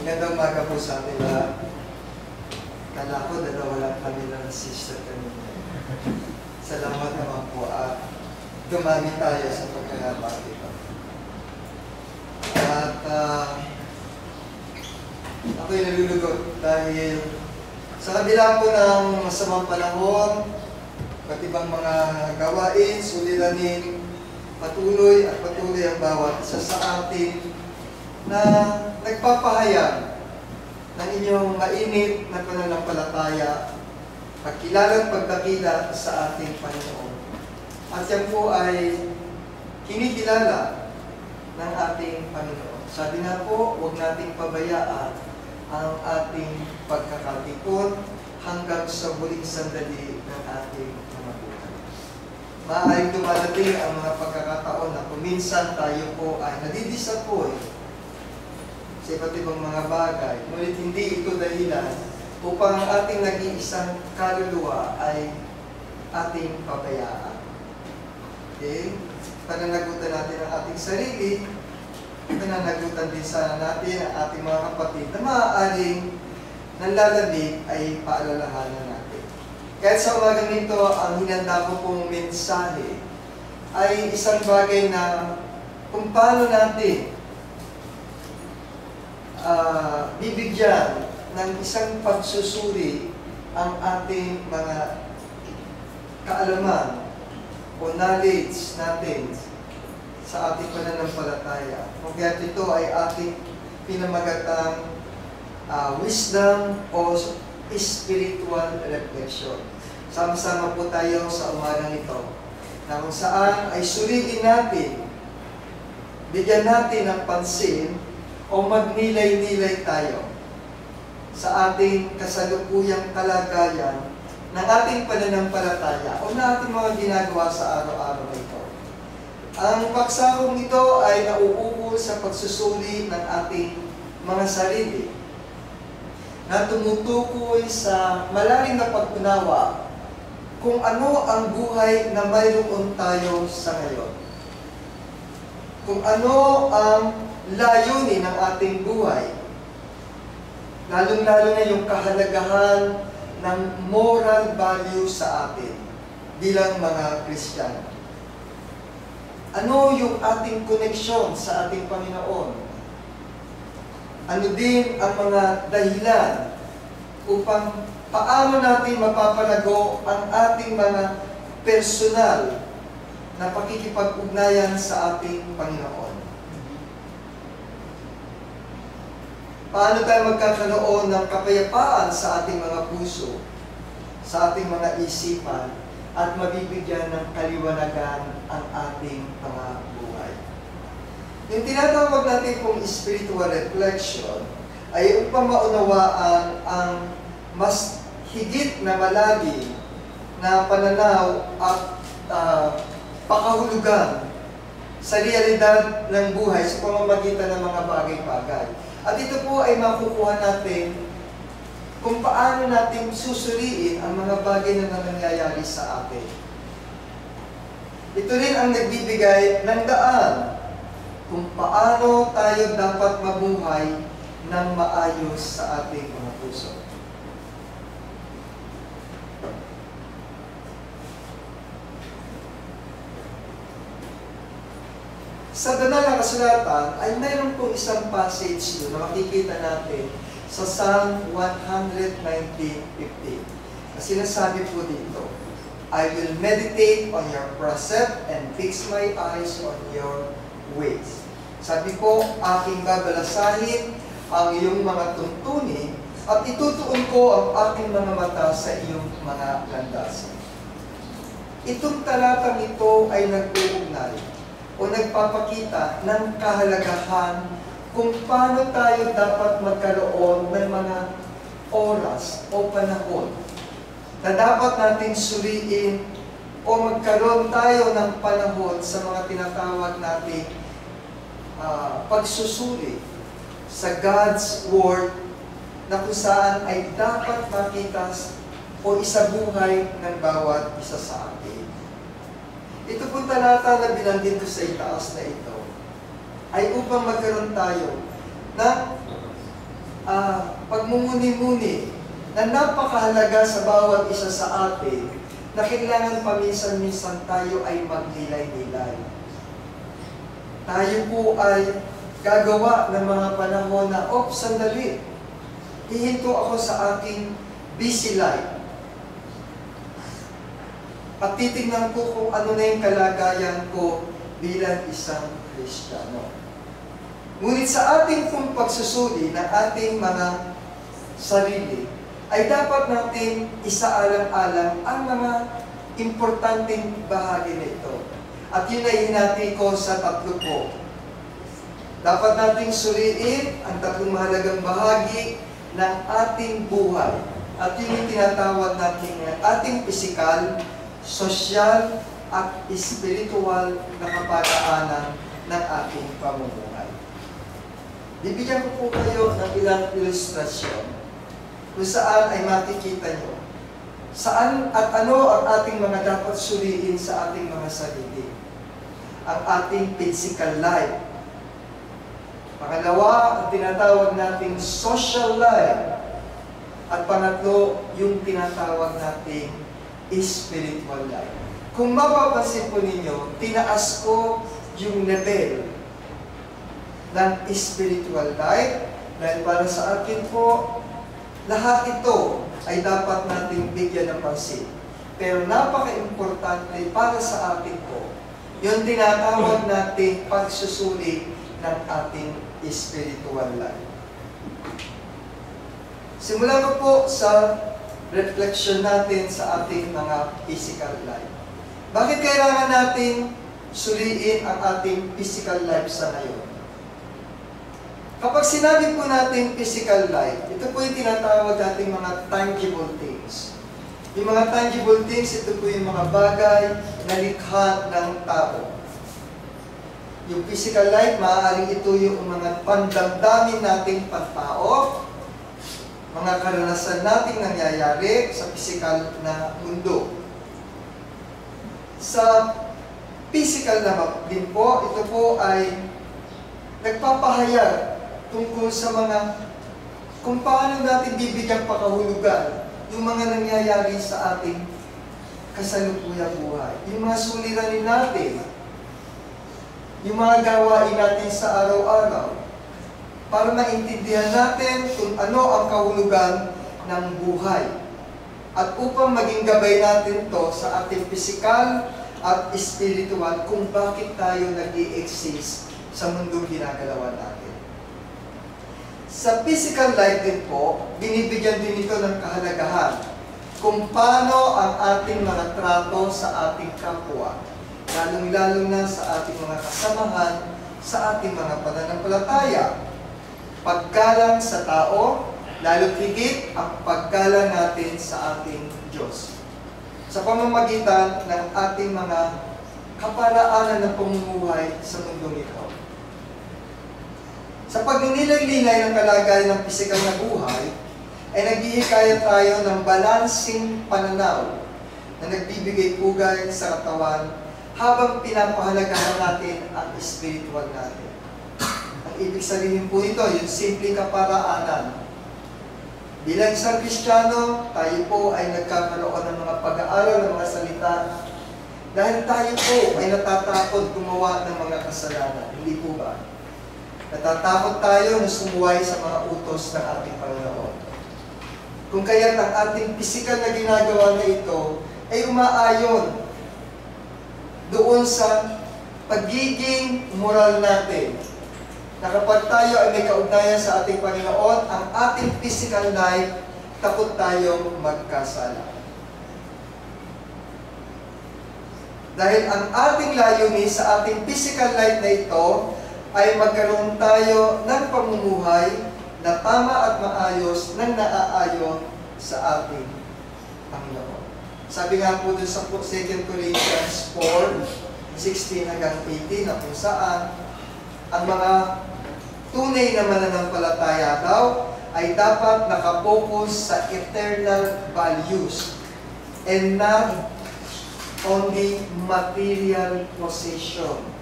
Magandang umaga po sa ating lahat. Kala ko dalawa lang kami ng sister kanina. Salamat naman po at dumami tayo sa pagkakabati ko. At ako'y nalulugot dahil sa kabila po ng masamang panahon, at ibang mga gawain, suliranin, patuloy ang bawat isa sa atin na nagpapahayag ng inyong mainit na pananampalataya, pagkilala at pagdakila sa ating Panginoon. At yan po ay kinikilala ng ating Panginoon. Sabi nga po, huwag nating pabayaan ang ating pagkakatipon hanggang sa huling sandali ng ating mga buhay. Maaaring dumadating ang mga pagkakataon na kuminsan tayo po ay nadidisappoint sa iba't ibang mga bagay. Ngunit hindi ito dahilan upang ang ating nag-iisang kaluluwa ay ating pabayaan. Okay? Pananagutan natin ang ating sarili, pananagutan din sana natin ang ating mga kapatid na maaaring nanlalamig ay paalalahanan natin. Kahit sa umagang nito, ang hinanda ko pong mensahe ay isang bagay na kung paano natin bibigyan ng isang pagsusuri ang ating mga kaalaman o knowledge natin sa ating pananampalataya. Kaya ito ay ating pinamagatang wisdom o spiritual reflection. Sama-sama po tayo sa umagang ito na kung saan ay suriin natin, bigyan natin ng pansin o magnilay-nilay tayo sa ating kasalukuyang kalagayan ng ating pananampalataya o na ating mga ginagawa sa araw-araw na ito. Ang pagsakong ito ay nauukol sa pagsusuri ng ating mga sarili na tumutukoy sa malalim na pag-unawa kung ano ang buhay na mayroon tayo sa ngayon. Kung ano ang layunin ng ating buhay, lalong-lalo na yung kahalagahan ng moral value sa atin bilang mga Kristiyano. Ano yung ating koneksyon sa ating Panginoon? Ano din ang mga dahilan upang paano natin mapapalago ang ating mga personal na pakikipag-ugnayan sa ating Panginoon? Paano tayo magkakaroon ng kapayapaan sa ating mga puso, sa ating mga isipan, at mabibigyan ng kaliwanagan ang ating mga buhay? Yung tinatawag natin pong spiritual reflection ay upang maunawaan ang mas higit na malalim na pananaw at pakahulugan sa realidad ng buhay sa pamamagitan ng mga bagay-bagay. At ito po ay makukuha natin kung paano natin susuriin ang mga bagay na nangyayari sa atin. Ito rin ang nagbibigay ng daan kung paano tayo dapat mabuhay ng maayos sa ating mga puso. Sa banal na kasulatan ay mayroon pong isang passage doon na makikita natin sa Psalm 119:15. Sinasabi po dito, I will meditate on your precept and fix my eyes on your ways. Sabi po, aking babalasahin ang iyong mga tuntunin at itutuon ko ang aking mga mata sa iyong mga landasan. Itong talatang ito ay nag-uugnay o nagpapakita ng kahalagahan kung paano tayo dapat magkaroon ng mga oras o panahon na dapat natin suriin o magkaroon tayo ng panahon sa mga tinatawag natin pagsusuri sa God's Word na kung saan ay dapat makita o isabuhay ng bawat isa sa atin. Ito pong talata na binanggit ko sa itaas na ito ay upang magkaroon tayo ng pagmumuni-muni na napakahalaga sa bawat isa sa atin na kailangan paminsan-minsan tayo ay magnilay-nilay. Tayo po ay gagawa ng mga panahon na, sandali, hihinto ako sa aking busy life. At titignan ko kung ano na yung kalagayan ko bilang isang Kristiyano. Ngunit sa ating pong pagsusuri ng ating mga sarili, ay dapat natin isaalang-alang ang mga importanteng bahagi nito. At yun ay hinati ko sa 3 po. Dapat nating suriin ang 3 mahalagang bahagi ng ating buhay. At yun yung tinatawag natin ating pisikal, sosyal, at spiritual na kapagaanan ng ating pamumuhay. Bibigyan ko po kayo ng ilang ilustrasyon kung saan ay makikita nyo saan at ano ang ating mga dapat suriin sa ating mga sarili. Ang ating physical life. Pangalawa, ang tinatawag nating social life. At pangatlo, yung tinatawag nating spiritual life. Kung mapapansin po ninyo, tinaas ko yung level ng spiritual life dahil para sa akin po, lahat ito ay dapat nating bigyan ng pansin. Pero napaka-importante para sa atin po, yung tinatawag nating pagsusuri ng ating spiritual life. Simulan ko po sa reflection natin sa ating mga physical life. Bakit kailangan natin suriin ang ating physical life sa ngayon? Kapag sinabi po natin physical life, ito po yung tinatawag nating mga tangible things. Yung mga tangible things, ito po yung mga bagay na likha ng tao. Yung physical life, maaaring ito yung mga pandamdamin nating pantao, mga karanasan nating nangyayari sa physical na mundo. Sa physical naman din po, ito po ay nagpapahayag tungkol sa mga kung paano natin bibigyan pakahulugan yung mga nangyayari sa ating kasalukuyang buhay. Yung mga suliranin natin, yung mga gawain natin sa araw-araw, para maintindihan natin kung ano ang kahulugan ng buhay. At upang maging gabay natin to sa ating pisikal at spiritual kung bakit tayo nag-i-exist sa mundong ginagalawan natin. Sa physical life din po, binibigyan din ito ng kahalagahan kung paano ang ating mga trato sa ating kapwa, lalong-lalo na sa ating mga kasamahan, sa ating mga pananampalataya. Paggalang sa tao, lalo higit ang paggalang natin sa ating Diyos. Sa pamamagitan ng ating mga kaparaanan ng pamumuhay sa mundong ito. Sa pagninilay-nilay ng kalagayan ng pisikal na buhay, ay naghihikayat tayo ng balansing pananaw na nagbibigay pugay sa katawan habang pinapahalagahan natin ang spiritual natin. Ang ibig sabihin po nito, yung simpleng kaparaanan. Bilang isang Kristiyano, tayo po ay nagkakaroon ng mga pag-aaral ng mga salita dahil tayo po ay natatakot gumawa ng mga kasalanan. Hindi po ba? Natatakot tayo na sumuway sa mga utos ng ating Panginoon. Kung kaya't ang ating pisikal na ginagawa na ito ay umaayon doon sa pagiging moral natin. Na kapag tayo ay may kaugnayan sa ating Panginoon, ang ating physical life, takot tayong magkasala. Dahil ang ating layunin sa ating physical life na ito, ay magkaroon tayo ng pamumuhay na tama at maayos nang naaayon sa ating Panginoon. Sabi nga po dun sa 2 Corinthians 4:16 hanggang 18 na kung saan ang mga tunay na mananampalataya daw ay dapat nakapokus sa eternal values and not only material possession.